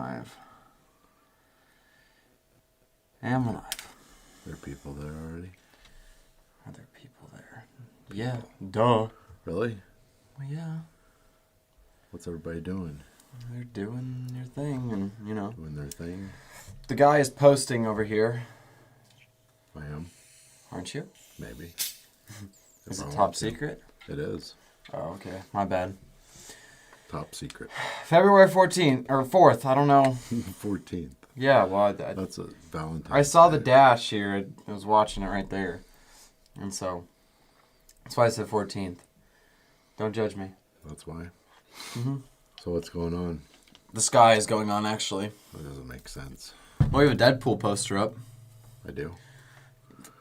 live. And we're live. There are people there already? Are there people there? Yeah. Duh. Really? Well, yeah. What's everybody doing? They're doing their thing, and, you know. Doing their thing? The guy is posting over here. I am. Aren't you? Maybe. Is it top secret? It is. Oh, okay. My bad. Top secret. February 14th, or 4th, I don't know. 14th. Yeah, well, That's a Valentine's I saw Day. the dash here. I was watching it right there. And so, that's why I said 14th. Don't judge me. That's why? Mm-hmm. So what's going on? The sky is going on, actually. That doesn't make sense. Well, we have a Deadpool poster up. I do?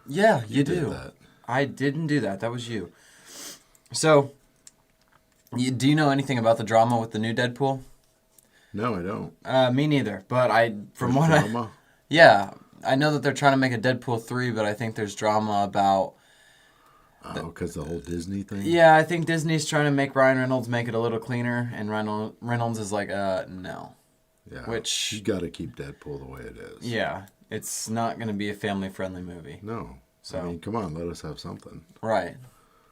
Yeah, you did do. That. I didn't do that. That was you. So, do you know anything about the drama with the new Deadpool? No, I don't. Me neither. But from what drama? yeah, I know that they're trying to make a Deadpool 3, but I think there's drama about... Oh, because the whole Disney thing? Yeah, I think Disney's trying to make Ryan Reynolds make it a little cleaner, and Reynolds is like, no. Yeah. Which... You got to keep Deadpool the way it is. Yeah, it's not going to be a family-friendly movie. No. So, I mean, come on, let us have something. Right.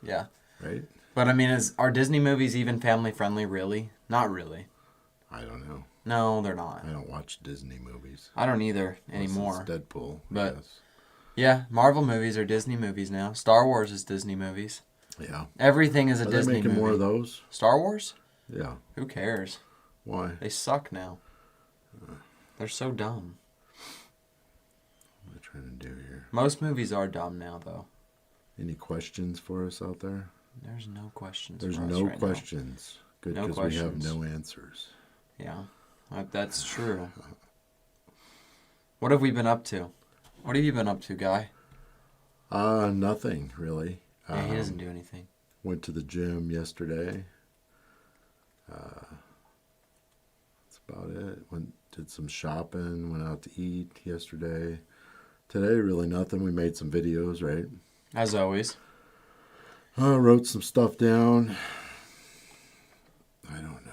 Yeah. Right? But, I mean, are Disney movies even family-friendly, really? Not really. I don't know. No, they're not. I don't watch Disney movies. I don't either anymore. It's Deadpool, But, yes. Yeah, Marvel movies are Disney movies now. Star Wars is Disney movies. Yeah. Everything is a Are Disney they making movie. more of those? Star Wars? Yeah. Who cares? Why? They suck now. They're so dumb. What am I trying to do here? Most movies are dumb now, though. Any questions for us out there? There's no questions. There's for us no right questions. Good, No because we have questions. no answers. Now. Yeah, that's true. What have we been up to? What have you been up to, Guy? Nothing really. Yeah, he doesn't do anything. Went to the gym yesterday. That's about it. Did some shopping. Went out to eat yesterday. Today, really nothing. We made some videos, right? As always. Wrote some stuff down. I don't know.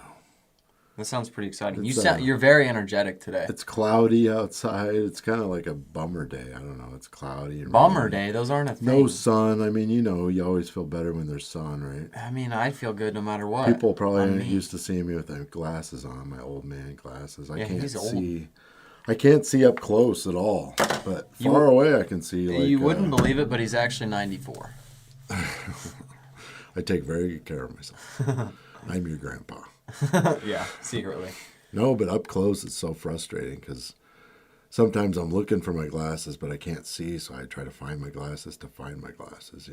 That sounds pretty exciting. It's, You're very energetic today. It's cloudy outside. It's kind of like a bummer day. I don't know. It's cloudy. And Bummer rainy. day? Those aren't a thing. No sun. I mean, you always feel better when there's sun, right? I mean, I feel good no matter what. People probably aren't used to seeing me with my glasses on, my old man glasses. I can't he's old. see. I can't see up close at all. But far away, I can see. Like, you wouldn't believe it, but he's actually 94. I take very good care of myself. I'm your grandpa. Yeah, secretly. No, but up close, it's so frustrating because sometimes I'm looking for my glasses, but I can't see, so I try to find my glasses to find my glasses,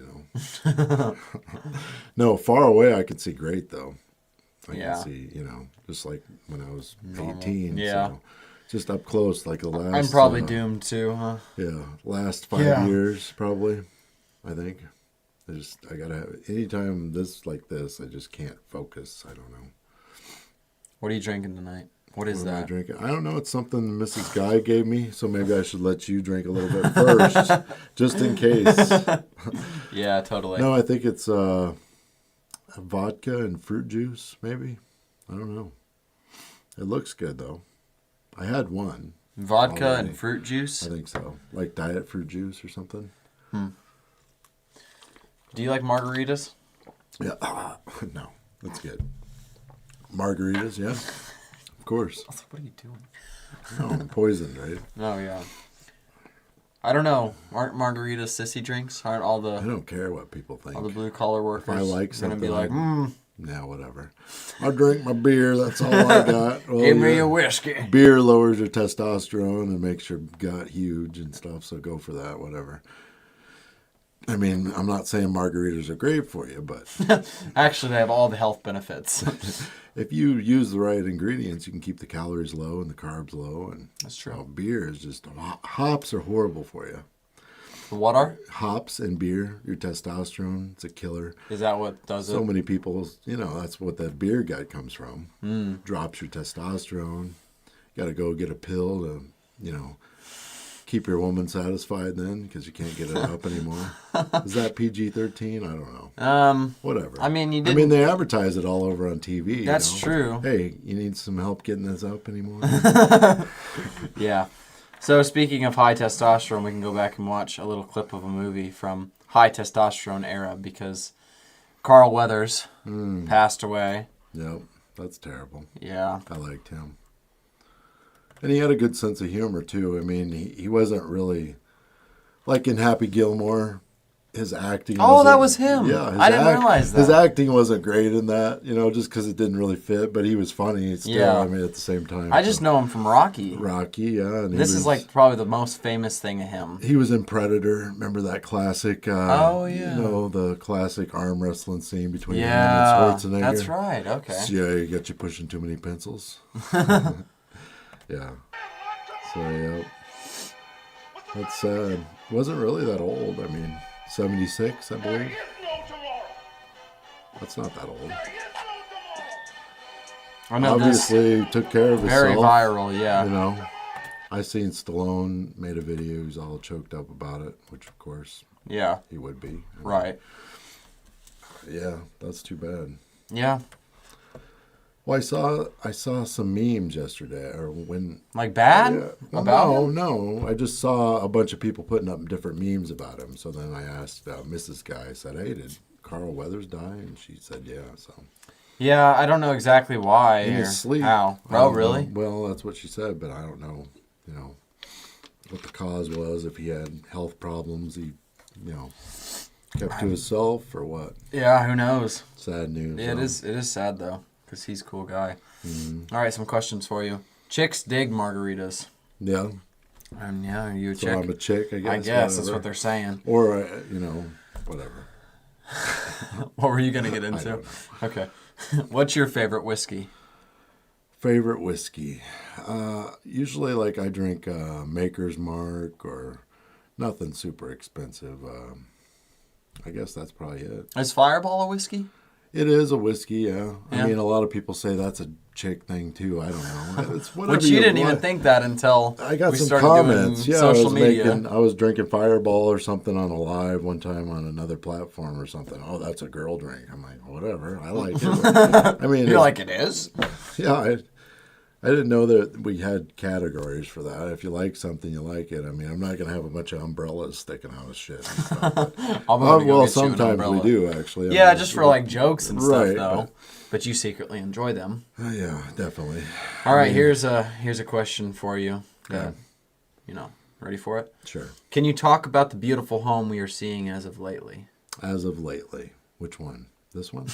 No, far away, I can see great, though. I can see, just like when I was 18. Yeah. So just up close, like the last... I'm probably doomed too, huh? Yeah, last 5 years, probably, I think. I gotta have... Anytime like this, I just can't focus. I don't know. What are you drinking tonight? What is What am I that? drinking? I don't know. It's something Mrs. Guy gave me, so maybe I should let you drink a little bit first, just in case. Yeah, totally. No, I think it's vodka and fruit juice, maybe. I don't know. It looks good, though. I had one. Vodka already. and fruit juice? I think so. Like diet fruit juice or something. Do you like margaritas? Yeah. No, that's good. Margaritas, yeah. Of course. What are you doing? No, I'm poisoned, right? Oh, yeah. I don't know. Aren't margaritas sissy drinks? Aren't all I the don't care what people think. blue collar workers If I like gonna something, be like, nah, whatever. I drink my beer. That's all I got. Well, give me a whiskey. Beer lowers your testosterone and makes your gut huge and stuff, so go for that, whatever. I mean, I'm not saying margaritas are great for you, but... Actually, they have all the health benefits. If you use the right ingredients, you can keep the calories low and the carbs low. And That's true. Beer is just... Hops are horrible for you. What are? Hops and beer, your testosterone, it's a killer. Is that what does it? So many people, that's what that beer gut comes from. Drops your testosterone. You got to go get a pill to, Keep your woman satisfied then, because you can't get it up anymore. Is that PG-13? I don't know. Whatever. I mean, I mean, they advertise it all over on TV. That's you know? true. Hey, you need some help getting this up anymore? Yeah. So speaking of high testosterone, we can go back and watch a little clip of a movie from high testosterone era because Carl Weathers passed away. Yep, that's terrible. Yeah. I liked him. And he had a good sense of humor, too. I mean, he wasn't really... Like in Happy Gilmore, his acting... Oh, that was him. Yeah. I didn't realize that. His acting wasn't great in that, you know, just because it didn't really fit. But he was funny still, Yeah. I mean, at the same time. I just know him from Rocky. Rocky, yeah. And This is like probably the most famous thing of him. He was in Predator. Remember that classic... Oh, yeah. You know, the classic arm wrestling scene between him Yeah, and Schwarzenegger. that's right. Okay. Yeah, you got you pushing too many pencils. Yeah. So, yeah. That's sad. Wasn't really that old. I mean, 76, I believe. That's not that old. I know Obviously, took care of himself. very viral, yeah. You know, I seen Stallone made a video. He's all choked up about it, which, of course, Yeah. he would be. I mean, Right. Yeah, that's too bad. Yeah. Well, I saw some memes yesterday, or when. Like bad? Yeah. Well, About him? no. I just saw a bunch of people putting up different memes about him. So then I asked Mrs. Guy, I said, "Hey, did Carl Weathers die?" And she said, "Yeah." So Yeah, I don't know exactly why in or his sleep. how. I Oh, don't really? know. Well, that's what she said, but I don't know. You know what the cause was. If he had health problems, he, you know, kept to himself or what. Yeah, who knows? Sad news. Yeah, so. it is sad though, because he's a cool guy. Mhm. All right, some questions for you. Chicks dig margaritas. Yeah. And yeah, are you a So chick? I'm a chick, I guess. I guess that's whatever. what they're saying. Or you know, whatever. What were you going to get I into? don't know. Okay. What's your favorite whiskey? Favorite whiskey? Usually, like I drink Maker's Mark or nothing super expensive. I guess that's probably it. Is Fireball a whiskey? It is a whiskey, yeah. Yeah. I mean, a lot of people say that's a chick thing too. I don't know. It's whatever. Which you didn't even want. think that until I got we some started comments. doing Yeah, social media. I was drinking Fireball or something on a live one time on another platform or something. Oh, that's a girl drink. I'm like, whatever. I like it. I mean, You're like, it is? yeah. I didn't know that we had categories for that. If you like something, you like it. I mean, I'm not going to have a bunch of umbrellas sticking out of shit and stuff. But, I'm gonna go well, get you an sometimes we umbrella. do, actually. Yeah, I mean, just for like jokes and stuff, Right, though. But you secretly enjoy them. Yeah, definitely. All right, here's a question for you. Yeah. You know, ready for it? Sure. Can you talk about the beautiful home we are seeing as of lately? As of lately. Which one? This one?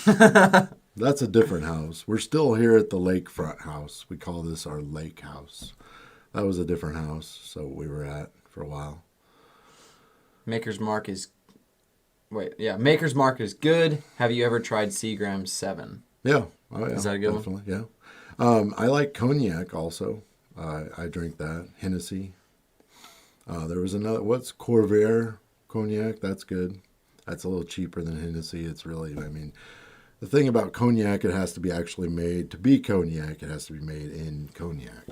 That's a different house. We're still here at the lakefront house. We call this our lake house. That was a different house, so we were at for a while. Maker's Mark is... Wait, yeah. Maker's Mark is good. Have you ever tried Seagram's 7? Yeah. Oh, yeah. Is that a good one? definitely. Yeah. I like cognac also. I drink that. Hennessy. There was another... What's Corvair cognac? That's good. That's a little cheaper than Hennessy. It's really... I mean... The thing about cognac, it has to be actually made, to be cognac, it has to be made in cognac.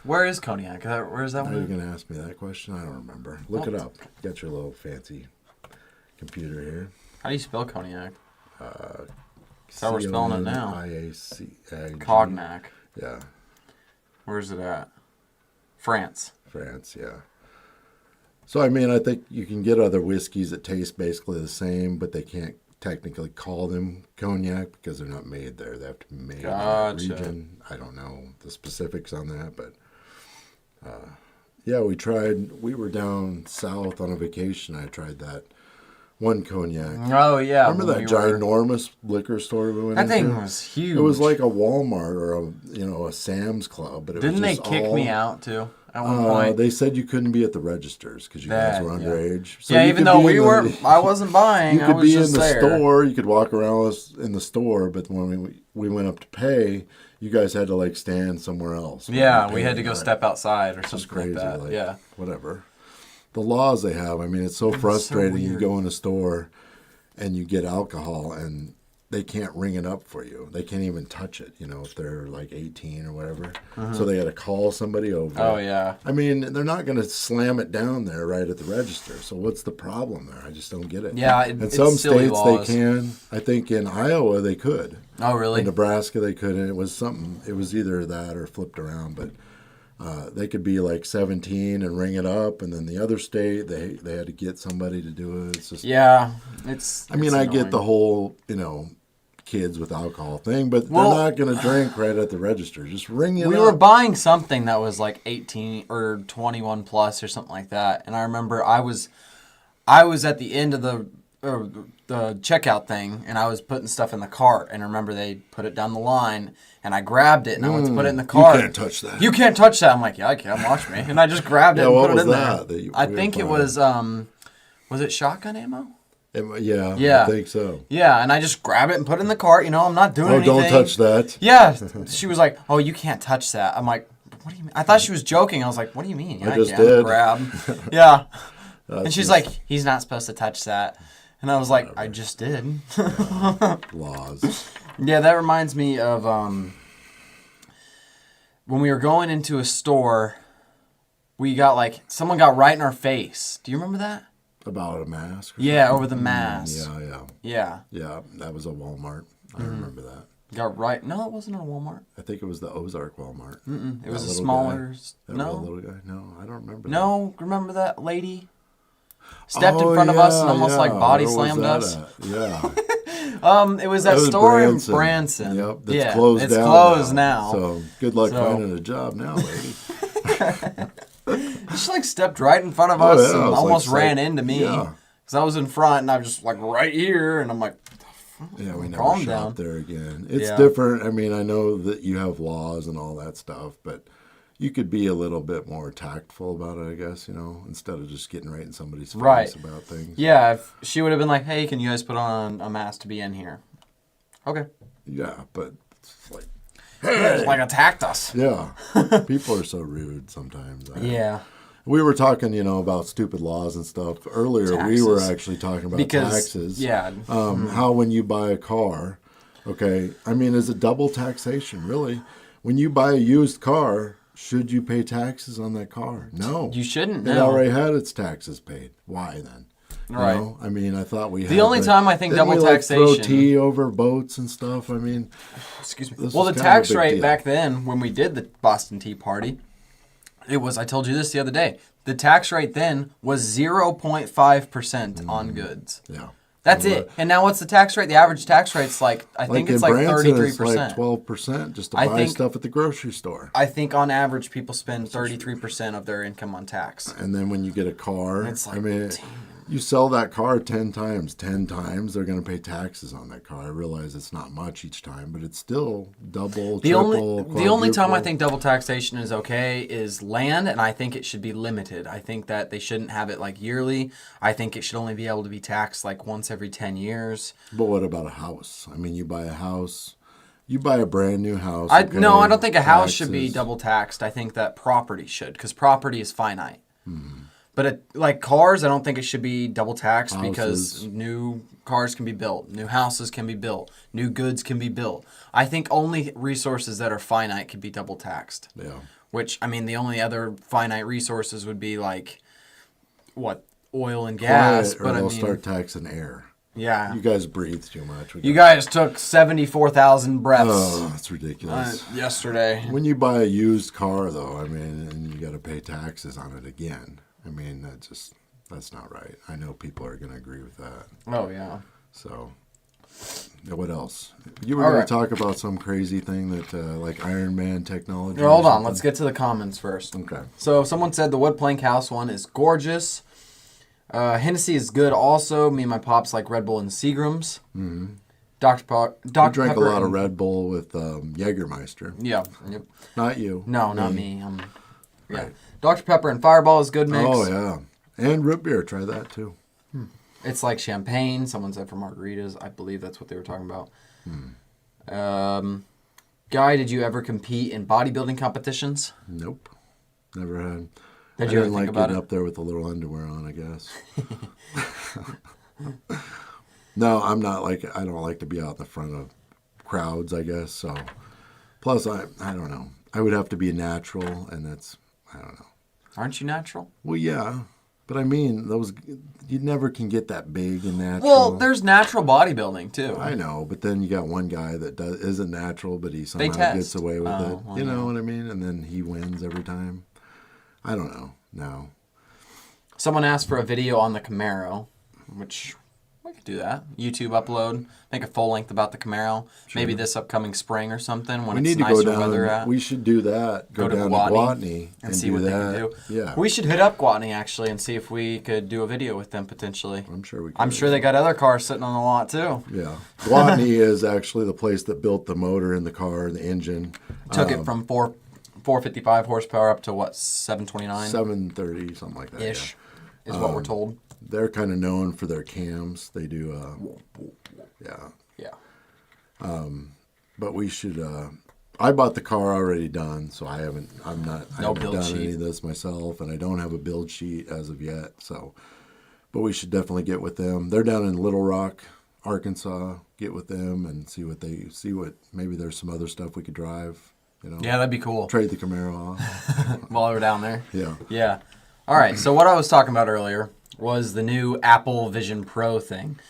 Where is cognac? Where is that Are you one? going to ask me that question? I don't remember. Look it up. Got your little fancy computer here. How do you spell cognac? That's how we're spelling it now. Cognac. Cognac. Yeah, Where's it at? France. France, yeah. So, I mean, I think you can get other whiskeys that taste basically the same, but they can't technically call them cognac because they're not made there. They have to be made in that region. I don't know the specifics on that, but yeah, we were down south on a vacation. I tried that one cognac. Oh, yeah. Remember that ginormous liquor store we went That into? thing was huge. It was like a Walmart or a Sam's Club, but it Didn't was they just kick me out too at one point? They said you couldn't be at the registers because you guys were underage. So yeah, you even could though be we in were, the- I wasn't buying. You I could was be in just the there. store. You could walk around in the store, but when we went up to pay, you guys had to like stand somewhere else. Yeah, we had to go step outside or something Crazy, like that. Yeah. whatever. The laws they have. I mean, it's so frustrating. You weird. go in a store and you get alcohol, and they can't ring it up for you. They can't even touch it, if they're like 18 or whatever. So they got to call somebody over. Oh, yeah. I mean, they're not going to slam it down there right at the register. So what's the problem there? I just don't get it. Yeah, in it's some silly states laws. they can. I think in Iowa they could. Oh, really? In Nebraska they couldn't. It was something. It was either that or flipped around, but. They could be like 17 and ring it up, and then the other state they had to get somebody to do it. It's just it's. I mean, I get the whole kids with alcohol thing, but they're not going to drink right at the register. Just ring it up. We were buying something that was like 18 or 21 plus or something like that, and I remember I was at the end of the checkout thing, and I was putting stuff in the cart, and I remember they put it down the line, and I grabbed it, and I went to put it in the cart. You can't touch that. You can't touch that. I'm like, yeah, I can. Watch me. And I just grabbed it and put it in there. I think it was it shotgun ammo? I think so. Yeah, and I just grabbed it and put it in the cart. I'm not doing anything. Don't touch that. Yeah. She was like, oh, you can't touch that. I'm like, what do you mean? I thought she was joking. I was like, what do you mean? I just did. Grab. Yeah. And she's like, he's not supposed to touch that. And I was like, whatever. I just did. Laws. Yeah, that reminds me of when we were going into a store, someone got right in our face. Do you remember that? About a mask? Yeah, over the mask. Yeah, that was a Walmart. I remember that. Got right. No, it wasn't a Walmart. I think it was the Ozark Walmart. It was a smaller. No, little guy. No, I don't remember. No, remember that lady? Stepped in front of us and almost body slammed us. Yeah. It was that store in Branson. Yep, that's closed down. It's closed now. So good luck finding a job now, lady. She stepped right in front of us and almost ran into me. Yeah. Because I was in front and I was just right here and I'm like, yeah, we never shop there again. It's different. I mean, I know that you have laws and all that stuff, but you could be a little bit more tactful about it, I guess, instead of just getting right in somebody's face about things. Yeah, if she would have been like, hey, can you guys put on a mask to be in here? Okay. Yeah, but it's like... Hey! Attacked us. Yeah. People are so rude sometimes. Yeah. We were talking, about stupid laws and stuff. Earlier, taxes. We were actually talking about taxes. Yeah. How when you buy a car, okay, I mean, is it double taxation, really? When you buy a used car... Should you pay taxes on that car? No. You shouldn't, It already had its taxes paid. Why then? Right. I mean, I thought we had... The only time I think double taxation... throw tea over boats and stuff. I mean... Excuse me. Well, the tax rate back then, when we did the Boston Tea Party, it was, I told you this the other day, the tax rate then was 0.5% on goods. Yeah. That's it. And now what's the tax rate? The average tax rate's I think it's 33%. It's like 12% just to buy stuff at the grocery store. I think on average people spend 33% of their income on tax. And then when you get a car, it's you sell that car 10 times. 10 times they're going to pay taxes on that car. I realize it's not much each time, but it's still double, triple, The only time I think double taxation is okay is land, and I think it should be limited. I think that they shouldn't have it yearly. I think it should only be able to be taxed once every 10 years. But what about a house? I mean, you buy a house, you buy a brand new house. No, I don't think a house should be double taxed. I think that property should, because property is finite. But cars, I don't think it should be double taxed because new cars can be built, new houses can be built, new goods can be built. I think only resources that are finite can be double taxed. Yeah. Which, I mean, the only other finite resources would be oil and gas. Or they'll start taxing air. Yeah. You guys breathe too much. You guys took 74,000 breaths. Oh, that's ridiculous. Yesterday. When you buy a used car, though, I mean, and you got to pay taxes on it again. I mean, that's not right. I know people are going to agree with that. Oh, yeah. So, what else? You were going to talk about some crazy thing that, Iron Man technology. Hold on. Let's get to the comments first. Okay. So, someone said the wood plank house one is gorgeous. Hennessy is good also. Me and my pops like Red Bull and Seagrams. Mm-hmm. Dr. I drank a lot of Red Bull with Jägermeister. Yeah. Yep. Not you. No, not me. Yeah. Right. Dr. Pepper and Fireball is good mix. Oh, yeah. And root beer. Try that, too. It's like champagne. Someone said for margaritas. I believe that's what they were talking about. Guy, did you ever compete in bodybuilding competitions? Nope. Never had. Did you ever think about getting up there with a little underwear on, I guess. No, I'm not like, I don't like to be out in the front of crowds, I guess. So, plus, I don't know. I would have to be natural, and that's, I don't know. Aren't you natural? Well, yeah. But I mean, those, you never can get that big and natural. Well, there's natural bodybuilding, too. I know, but then you got one guy that isn't natural, but he somehow gets away with it. Well, you know what I mean? And then he wins every time. I don't know. No. Someone asked for a video on the Camaro, which we could do that. YouTube upload, make a full length about the Camaro. Sure. Maybe this upcoming spring or something when it's nicer weather out. We should do that. Go down to Gwatney and see what they can do. Yeah. We should hit up Gwatney actually and see if we could do a video with them potentially. I'm sure we could. I'm sure they got other cars sitting on the lot too. Yeah. Gwatney is actually the place that built the motor in the car and the engine. Took it from 455 horsepower up to what, 729? 730, something like that. Ish, is what we're told. They're kind of known for their cams. They do, yeah. Yeah. But we should, I bought the car already done, so I haven't done any of this myself, and I don't have a build sheet as of yet, so, but we should definitely get with them. They're down in Little Rock, Arkansas. Get with them and see what, maybe there's some other stuff we could drive, you know. Yeah, that'd be cool. Trade the Camaro off. While we're down there. Yeah. Yeah. All right, so what I was talking about earlier was the new Apple Vision Pro thing.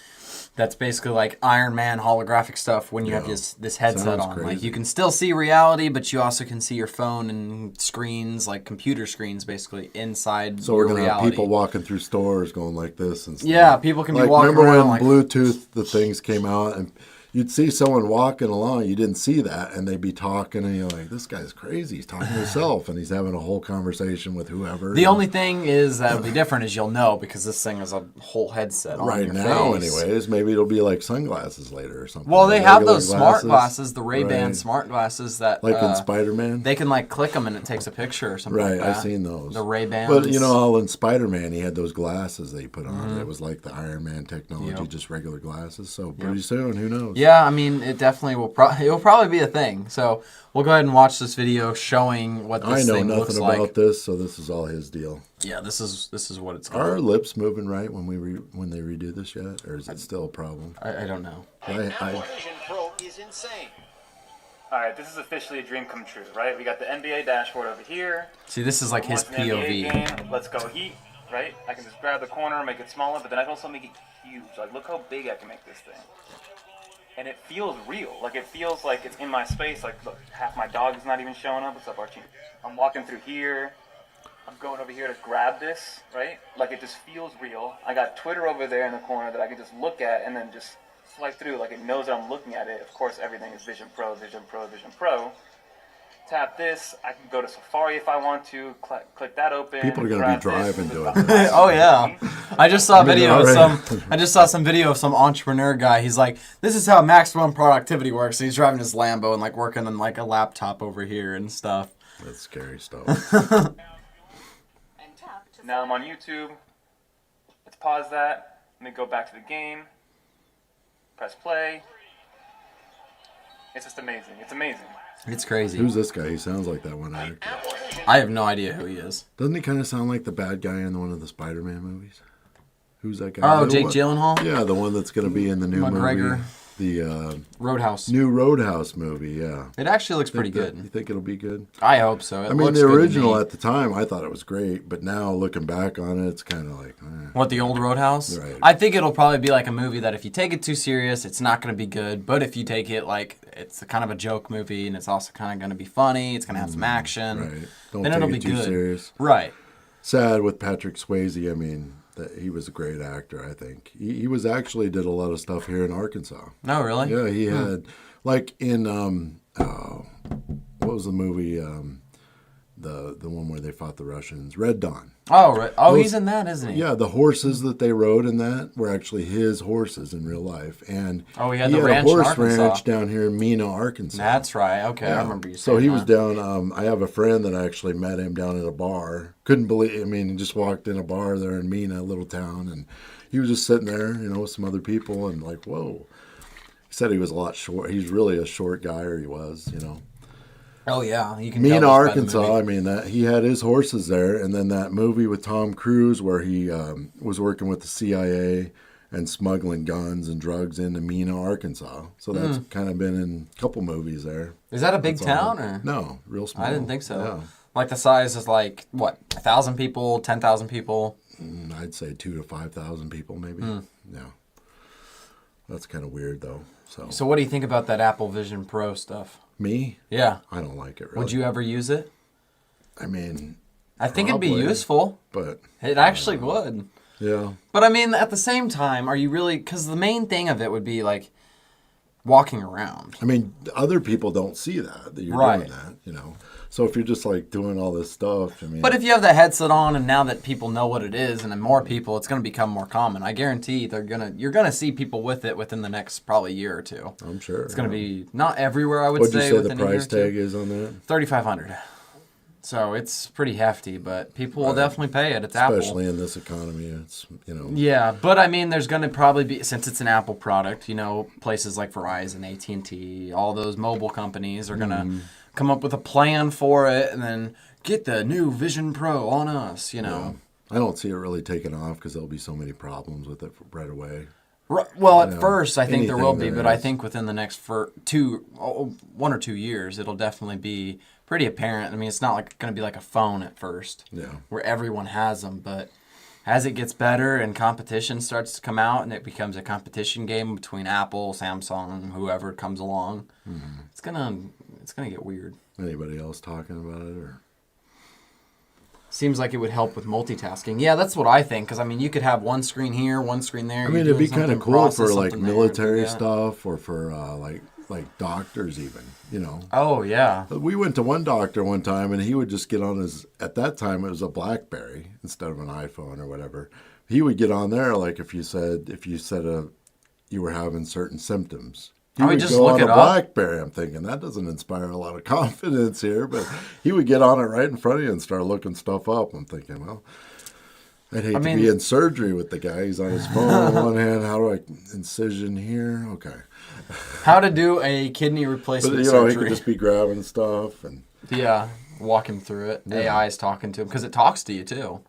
That's basically like Iron Man holographic stuff when you have this headset on. Crazy. Like you can still see reality, but you also can see your phone and screens, like computer screens, basically inside. So we're gonna have people walking through stores going like this and stuff. Yeah, people can be like, walking remember around. Remember when Bluetooth the things came out and you'd see someone walking along, you didn't see that, and they'd be talking, and you're like, this guy's crazy. He's talking to himself, and he's having a whole conversation with whoever. The only thing is that'll be different is you'll know because this thing is a whole headset on right your now, face. anyways. Maybe it'll be like sunglasses later or something. Well, they like have those smart glasses, the Ray-Ban smart glasses that... Like in Spider-Man? They can like click them and it takes a picture or something like that. Right, I've seen those. The Ray-Bans. But you know how in Spider-Man he had those glasses that he put on. It was like the Iron Man technology, just regular glasses. So pretty soon, who knows? Yeah, I mean, it definitely will. It will probably be a thing. So we'll go ahead and watch this video showing what this thing looks like. I know nothing about this, so this is all his deal. Yeah, this is what it's. Are our lips moving right when they redo this yet, or is it still a problem? I don't know. Vision Pro is insane. All right, this is officially a dream come true, right? We got the NBA dashboard over here. See, this is like his POV. Game, let's go Heat, right? I can just grab the corner, make it smaller, but then I can also make it huge. Like, look how big I can make this thing. And it feels real. Like, it feels like it's in my space. Like, look, half my dog is not even showing up. What's up, Archie? I'm walking through here. I'm going over here to grab this, right? Like, it just feels real. I got Twitter over there in the corner that I can just look at and then just swipe through. Like, it knows that I'm looking at it. Of course, everything is Vision Pro, Vision Pro, Vision Pro. Tap this. I can go to Safari if I want to. Click that open. People are going to be driving doing this. Oh yeah, I just saw a video of I just saw some video of some entrepreneur guy. He's like, "This is how maximum productivity works." And he's driving his Lambo and like working on like a laptop over here and stuff. That's scary stuff. Now I'm on YouTube. Let's pause that. Let me go back to the game. Press play. It's just amazing. It's amazing. It's crazy. Who's this guy? He sounds like that one actor. I have no idea who he is. Doesn't he kind of sound like the bad guy in one of the Spider-Man movies? Who's that guy? Oh, Jake Gyllenhaal? Yeah, the one that's going to be in the new McGregor. movie. The Roadhouse. New Roadhouse movie, yeah. It actually looks pretty good. You think it'll be good? I hope so. I mean, the original at the time, I thought it was great, but now looking back on it, it's kind of like... What, the old Roadhouse? Right. I think it'll probably be like a movie that if you take it too serious, it's not going to be good, but if you take it like it's a kind of a joke movie and it's also kind of going to be funny, it's going to have some action, right. Don't then take it'll be it too good. serious. Right. Sad with Patrick Swayze, I mean... He was a great actor, I think. He was actually did a lot of stuff here in Arkansas. No, really? Yeah, he had, like in, what was the movie, the one where they fought the Russians? Red Dawn. Oh, right. Oh, he's in that, isn't he? Yeah, the horses that they rode in that were actually his horses in real life. And he had a horse ranch down here in Mena, Arkansas. That's right. Okay, yeah. I remember you saying So he that. was down, I have a friend that actually met him down at a bar. Couldn't believe, I mean, he just walked in a bar there in Mena, a little town, and he was just sitting there, you know, with some other people, and like, whoa. He said he was a lot short. He's really a short guy, or he was, you know. Oh yeah, you can. Mena, Arkansas. I mean, that he had his horses there, and then that movie with Tom Cruise where he was working with the CIA, and smuggling guns and drugs into Mena, Arkansas. So that's kind of been in a couple movies there. Is that a big That's town all. or? No, real small. I didn't think so. Yeah. Like the size is like what? 1,000 people, 10,000 people. I'd say 2,000 to 5,000 people, maybe. Yeah, that's kind of weird though. So what do you think about that Apple Vision Pro stuff? Me? Yeah. I don't like it. Really. Would you ever use it? I mean, I think it'd be probably, useful. but It actually would. yeah. But I mean, at the same time, are you really? Because the main thing of it would be like walking around. I mean, other people don't see that you're doing that, you know. So if you're just like doing all this stuff, I mean. But if you have the headset on, and now that people know what it is, and then more people, it's going to become more common. I guarantee you're gonna see people with it within the next probably year or two. I'm sure It's going to be not everywhere. I would What'd say. you say the within a year price or two. tag is on that? $3,500. So it's pretty hefty, but people will definitely pay it. It's Especially Apple. in this economy, it's, you know. Yeah, but I mean, there's going to probably be, since it's an Apple product, you know, places like Verizon, AT&T, all those mobile companies are going to come up with a plan for it and then get the new Vision Pro on us, you know. Yeah. I don't see it really taking off because there'll be so many problems with it right away. Well, at You know, first, I think there will be, anything but there I is. think within the next 1 or 2 years, it'll definitely be pretty apparent. I mean, it's not like going to be like a phone at first, Yeah. where everyone has them. But as it gets better and competition starts to come out, and it becomes a competition game between Apple, Samsung, whoever comes along, it's gonna get weird. Anybody else talking about it? Or Seems like it would help with multitasking. Yeah, that's what I think. Because I mean, you could have one screen here, one screen there. I mean, it'd be kind of cool for like military Yeah. stuff or for like doctors even, you know. Oh yeah. We went to one doctor one time, and he would just get on his. At that time, it was a BlackBerry instead of an iPhone or whatever. He would get on there, like if you said you were having certain symptoms. He I would would just go look on it a up. BlackBerry. I'm thinking that doesn't inspire a lot of confidence here, but he would get on it right in front of you and start looking stuff up. I'm thinking, well, I'd hate to mean- be in surgery with the guy. He's on his phone on one hand. How do I incision here? Okay. How to do a kidney But, replacement you know, he surgery. could just be grabbing stuff. And Yeah, walk him through it. AI is talking to him because it talks to you too.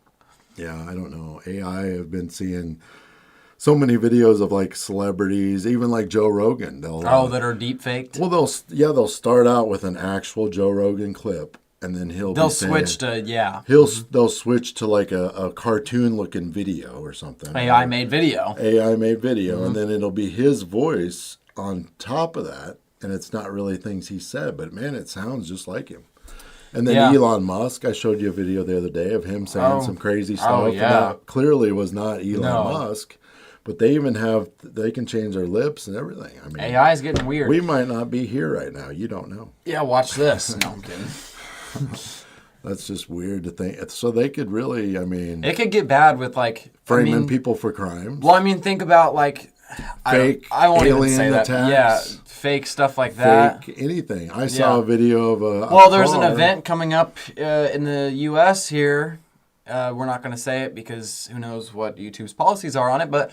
yeah, I don't know. AI, I've been seeing so many videos of like celebrities, even like Joe Rogan. They'll That are deep faked. well, they'll start out with an actual Joe Rogan clip, and then They'll switch to they'll switch to like a cartoon looking video or something. AI made video. AI made video, and then it'll be his voice on top of that, and it's not really things he said, but man, it sounds just like him. And then Yeah. Elon Musk, I showed you a video the other day of him saying some crazy stuff. And yeah. that clearly was not Elon No. Musk, but they can change their lips and everything. I mean, AI is getting weird. we might not be here right now. You don't know. Yeah, watch this. No, I'm kidding. That's just weird to think. So they could really, I mean, It could get bad with like framing people for crimes. Well, I mean, think about like Fake I won't even alien say that. attacks. Yeah, fake stuff like that. Fake anything. I saw Yeah. a video of a Well, there's an car. event coming up in the U.S. here. We're not going to say it because who knows what YouTube's policies are on it. But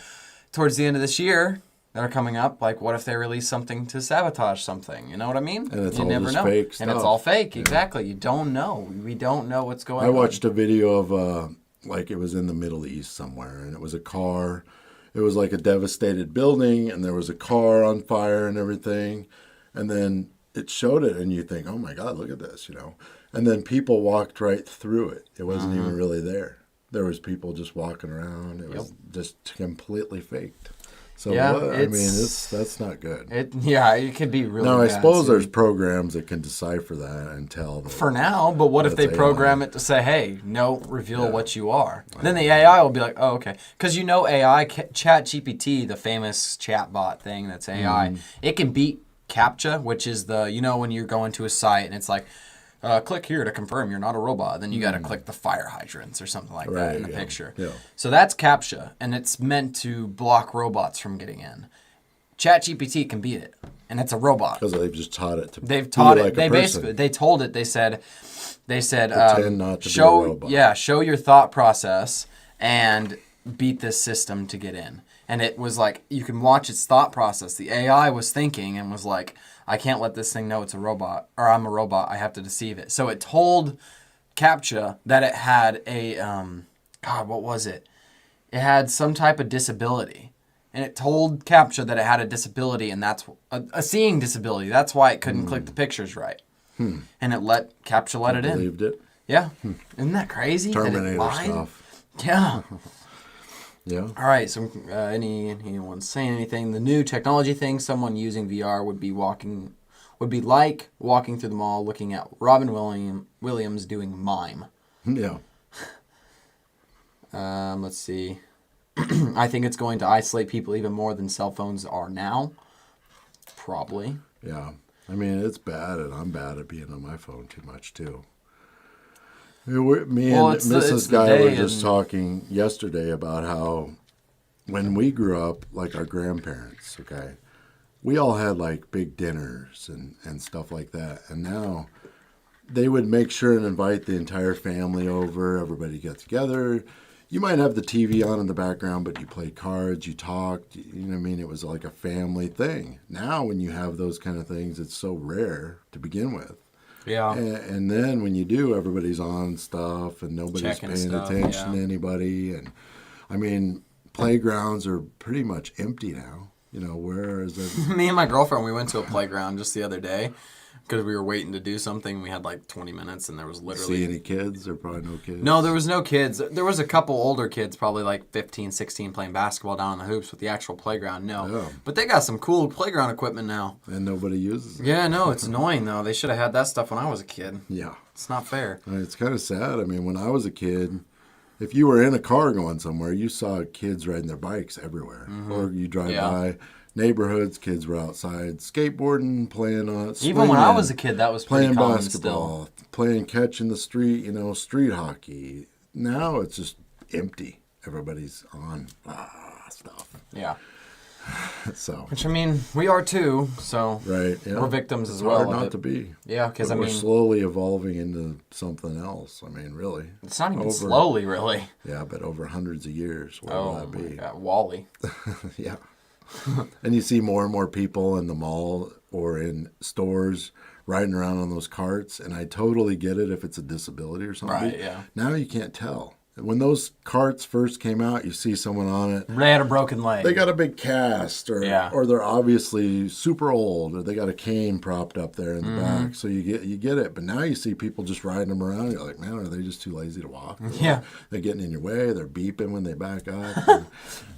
towards the end of this year, that are coming up, like what if they release something to sabotage something? You know what I mean? And it's you all never just know. fake And it's stuff. all fake. Exactly. You don't know. We don't know what's going on. I watched a video of like it was in the Middle East somewhere, and it was a car. It was like a devastated building, and there was a car on fire and everything. And then it showed it, and you think, oh my God, look at this, you know. And then people walked right through it. It wasn't even really there. There was people just walking around. It was just completely faked. So Yeah, I mean, it's- that's not good. It could be really Now I bad suppose too. there's programs that can decipher that and tell. That, For now, but what if they That's program AI. it to say, hey, no, reveal what you are? Then the AI will be like, oh, okay. Because you know AI, ChatGPT, the famous chatbot thing that's AI, it can beat CAPTCHA, which is when you're going to a site and it's like, click here to confirm you're not a robot. Then you got to click the fire hydrants or something like that Right, in the yeah, picture. yeah. So that's CAPTCHA, and it's meant to block robots from getting in. ChatGPT can beat it, and it's a robot. because they've just taught it to. They've be taught it. like a They person. basically they told it. They said Pretend not to be a show robot. show your thought process and beat this system to get in. And it was like you can watch its thought process. The AI was thinking and was like, I can't let this thing know it's a robot, or I'm a robot. I have to deceive it. So it told CAPTCHA that it had a what was it? It had some type of disability. and it told CAPTCHA that it had a disability, and that's a seeing disability. That's why it couldn't click the pictures right. And it let CAPTCHA let it in. Believed it. Yeah. Isn't that crazy? That it Terminator lied? stuff. Yeah. Yeah. All right. So, anyone saying anything? The new technology thing. Someone using VR would be like walking through the mall, looking at Robin Williams doing mime. Yeah. Let's see. I think it's going to isolate people even more than cell phones are now. Probably. Yeah. I mean, it's bad, and I'm bad at being on my phone too much, too. Me and Mrs. Guy were just talking yesterday about how when we grew up, like our grandparents, okay, we all had like big dinners and stuff like that. And now they would make sure and invite the entire family over. Everybody get together. You might have the TV on in the background, but you played cards, you talked, you know what I mean? It was like a family thing. Now when you have those kind of things, it's so rare to begin with. Yeah. And then when you do, everybody's on stuff and nobody's paying attention to anybody. And I mean, playgrounds are pretty much empty now. You know, whereas me and my girlfriend, we went to a playground just the other day because we were waiting to do something. We had like 20 minutes, and there was literally... See any kids? There probably no kids. No, there was no kids. There was a couple older kids, probably like 15, 16, playing basketball down in the hoops with the actual playground. No. Yeah. But they got some cool playground equipment now. And nobody uses it. Yeah, no, it's annoying, though. They should have had that stuff when I was a kid. Yeah. It's not fair. I mean, it's kind of sad. I mean, when I was a kid, if you were in a car going somewhere, you saw kids riding their bikes everywhere. Mm-hmm. Or you drive by... neighborhoods, kids were outside skateboarding, playing on it. Even when I was a kid, that was pretty playing common basketball, still. Playing catch in the street, you know, street hockey. Now it's just empty. Everybody's on stuff. Yeah. So. Which, I mean, we are too, so right, yeah. We're victims as it's well. Hard not to be. Yeah, because we're slowly evolving into something else. I mean, really. It's not even slowly, really. Yeah, but over hundreds of years, where will that be? God, Wall-E. Yeah. And you see more and more people in the mall or in stores riding around on those carts, and I totally get it if it's a disability or something. Right, yeah. Now you can't tell. When those carts first came out, you see someone on it. They had a broken leg. They got a big cast, or they're obviously super old, or they got a cane propped up there in the back. So you get it. But now you see people just riding them around. You're like, man, are they just too lazy to walk? They're getting in your way. They're beeping when they back up.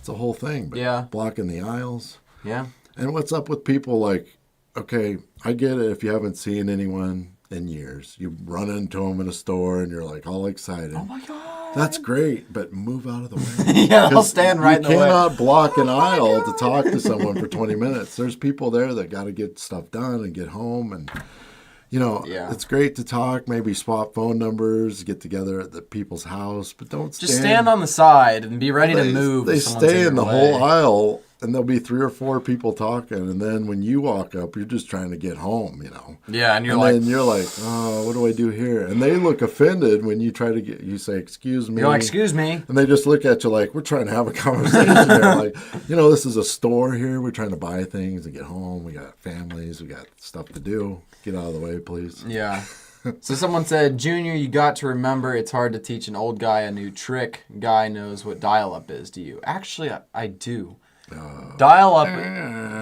It's a whole thing. But blocking the aisles. Yeah. And what's up with people like, okay, I get it if you haven't seen anyone in years. You run into them in a store and you're like all excited. Oh my God. That's great, but move out of the way. I'll stand right in the way. You cannot block an aisle to talk to someone for 20 minutes. There's people there that got to get stuff done and get home. And, you know, it's great to talk, maybe swap phone numbers, get together at the people's house, but don't stand. Just stand on the side and be ready to move. They stay in the whole aisle. And there'll be 3 or 4 people talking, and then when you walk up, you're just trying to get home, you know. Yeah, and you're like, oh, what do I do here? And they look offended when you try to you say, excuse me. You're like, excuse me. And they just look at you like, we're trying to have a conversation here. Like, you know, this is a store here. We're trying to buy things and get home. We got families. We got stuff to do. Get out of the way, please. Yeah. So someone said, Junior, you got to remember it's hard to teach an old guy a new trick. Guy knows what dial-up is. Do you? Actually, I do. Dial up.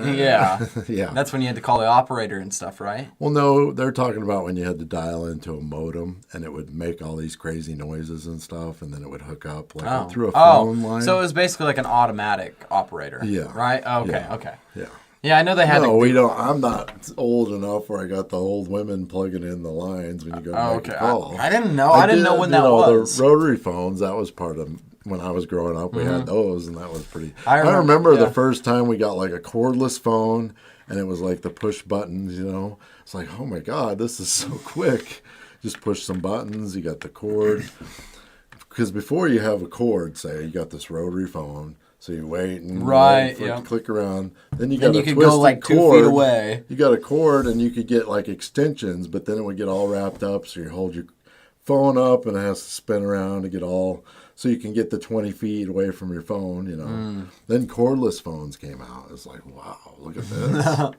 Yeah. That's when you had to call the operator and stuff, right? Well, no, they're talking about when you had to dial into a modem and it would make all these crazy noises and stuff, and then it would hook up through a phone line. So it was basically like an automatic operator. Yeah. Right? Okay. Yeah. Yeah, I know they had. No, we don't. I'm not old enough where I got the old women plugging in the lines when you go to make a call. I didn't know. I didn't know when that was. The rotary phones, that was part of. When I was growing up, we had those, and that was pretty... I remember the first time we got, like, a cordless phone, and it was, like, the push buttons, you know? It's like, oh, my God, this is so quick. Just push some buttons, you got the cord. Because before you have a cord, say, you got this rotary phone, so you wait and click around. Then you got a twisted cord. Go, like, 2 feet away. You got a cord, and you could get, like, extensions, but then it would get all wrapped up, so you hold your phone up, and it has to spin around to get all... So you can get the 20 feet away from your phone, you know. Then cordless phones came out. It's like, wow, look at this.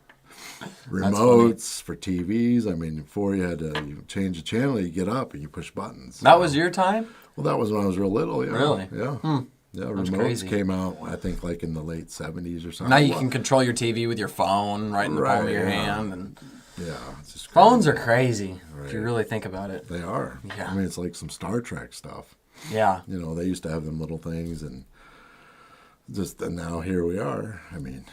Remotes for TVs. I mean, before you had to change the channel, you get up and you push buttons. That was your time? Well, that was when I was real little, yeah. Really? Yeah. Yeah, That's remotes crazy. came out, I think, like in the late 70s or something. Now you can control your TV with your phone right in the palm of your yeah. hand. And Yeah, it's just phones crazy. are crazy if Right. you really think about it. They are. Yeah. I mean, it's like some Star Trek stuff. Yeah. You know, they used to have them little things, and now here we are. I mean,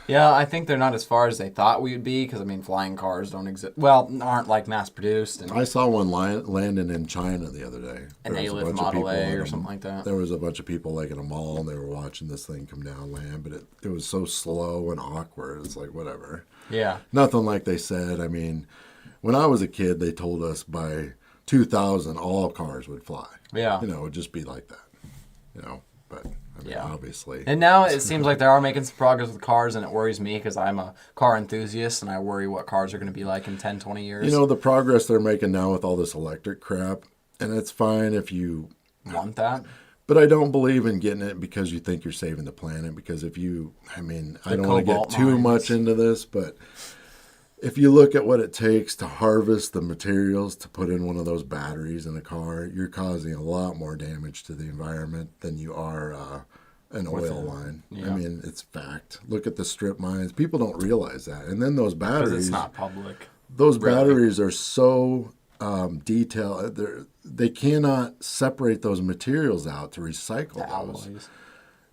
Yeah, I think they're not as far as they thought we would be because, I mean, flying cars don't exist. Well, aren't like mass produced. And I saw one landing in China the other day. an There was a A-Lift bunch of Model people A at or a- something like that. There was a bunch of people like in a mall, and they were watching this thing come down land, but it was so slow and awkward. It's like, whatever. Yeah. Nothing like they said. I mean, when I was a kid, they told us by 2000 all cars would fly. Yeah. You know, it would just be like that. You know, but I mean, Yeah. obviously. And now it seems like they are making some progress with cars, and it worries me because I'm a car enthusiast, and I worry what cars are going to be like in 10, 20 years. You know, the progress they're making now with all this electric crap, and it's fine if you Want that? But I don't believe in getting it because you think you're saving the planet. Because if you, I mean, I don't want to get cobalt too mines. much into this, but if you look at what it takes to harvest the materials to put in one of those batteries in a car, you're causing a lot more damage to the environment than you are an oil line. yeah. I mean, it's fact. Look at the strip mines. People don't realize that. And then those Because batteries, it's not public. those really. batteries are so detailed. They cannot separate those materials out to recycle The those. alloys.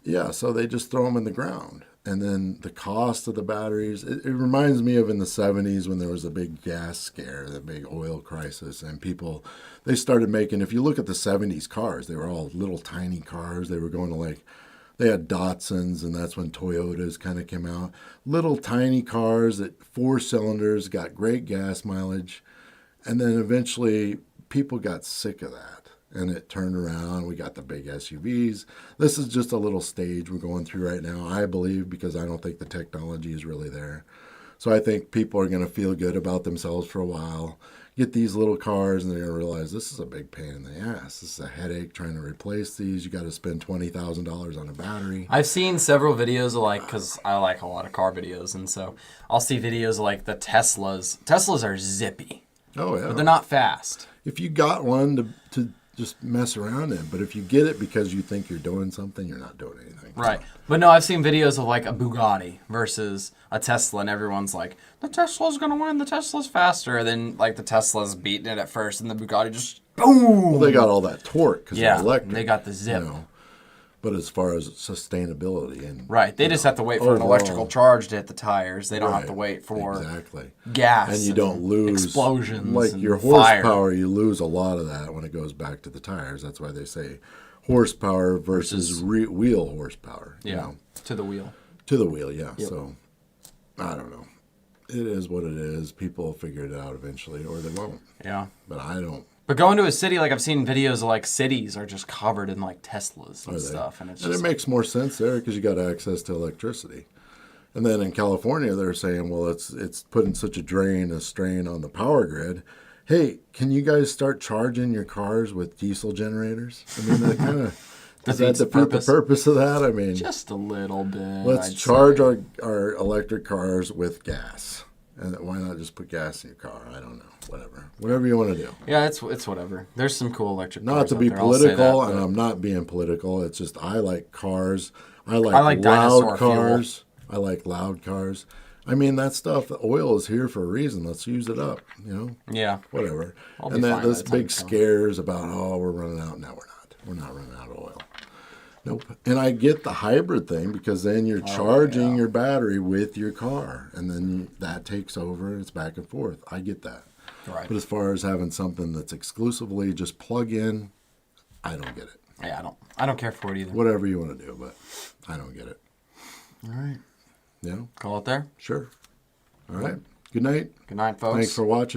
Yeah, so they just throw them in the ground. And then the cost of the batteries, it reminds me of in the 70s when there was a big gas scare, the big oil crisis, and people, they started making, if you look at the 70s cars, they were all little tiny cars. They were going to like, they had Datsuns, and that's when Toyotas kind of came out. Little tiny cars that 4 cylinders, got great gas mileage. And then eventually people got sick of that. And it turned around. We got the big SUVs. This is just a little stage we're going through right now, I believe, because I don't think the technology is really there. So I think people are going to feel good about themselves for a while, get these little cars, and they're going to realize this is a big pain in the ass. This is a headache trying to replace these. You got to spend $20,000 on a battery. I've seen several videos of like, because I like a lot of car videos, and so I'll see videos of like the Teslas. Teslas are zippy, Oh, yeah. but they're not fast. If you got one to just mess around in, but if you get it because you think you're doing something, you're not doing anything. Right. But no, I've seen videos of like a Bugatti versus a Tesla, and everyone's like, the Tesla's going to win, the Tesla's faster. And then like the Tesla's beating it at first, and the Bugatti just boom. Well, they got all that torque because Yeah, they're electric. they got the zip. You know. But as far as sustainability and Right. They just have to wait for an overall- electrical charge to hit the tires. They don't have Right, to wait for exactly. gas. And you don't lose explosions. like and your fire. horsepower. You lose a lot of that when it goes back to the tires. That's why they say horsepower versus wheel horsepower. Yeah. You know, To the wheel. to the wheel. Yeah. Yep. So I don't know. It is what it is. People will figure it out eventually, or they won't. Yeah. But I don't. But going to a city, like I've seen videos of like cities are just covered in like Teslas and Are they? stuff, and it's And just it makes more sense there because you got access to electricity. And then in California, they're saying, well, it's putting such a strain on the power grid. Hey, can you guys start charging your cars with diesel generators? I mean, that kind of does that Defeats the defeat the purpose. purpose of that? I mean, just a little bit. let's I'd charge say. our electric cars with gas. And why not just put gas in your car? I don't know. Whatever you want to do. Yeah, it's whatever. There's some cool electric Not cars to out be there, I'll say that, political, but- and I'm not being political. It's just I like cars. I I like dinosaur loud fuel. cars. I like loud cars. I mean, that stuff, the oil is here for a reason. Let's use it up, you know? Yeah. Whatever. I'll be And then fine by this the time big it's gone. scares about, oh, we're running out. No, we're not. We're not running out of oil. Nope. And I get the hybrid thing because then you're charging your battery with your car. And then that takes over and it's back and forth. I get that. Right. But as far as having something that's exclusively just plug in, I don't get it. Yeah, I don't care for it either. Whatever you want to do, but I don't get it. All right. Yeah, Call it there. sure. All right. Good night. Good night, folks. Thanks for watching.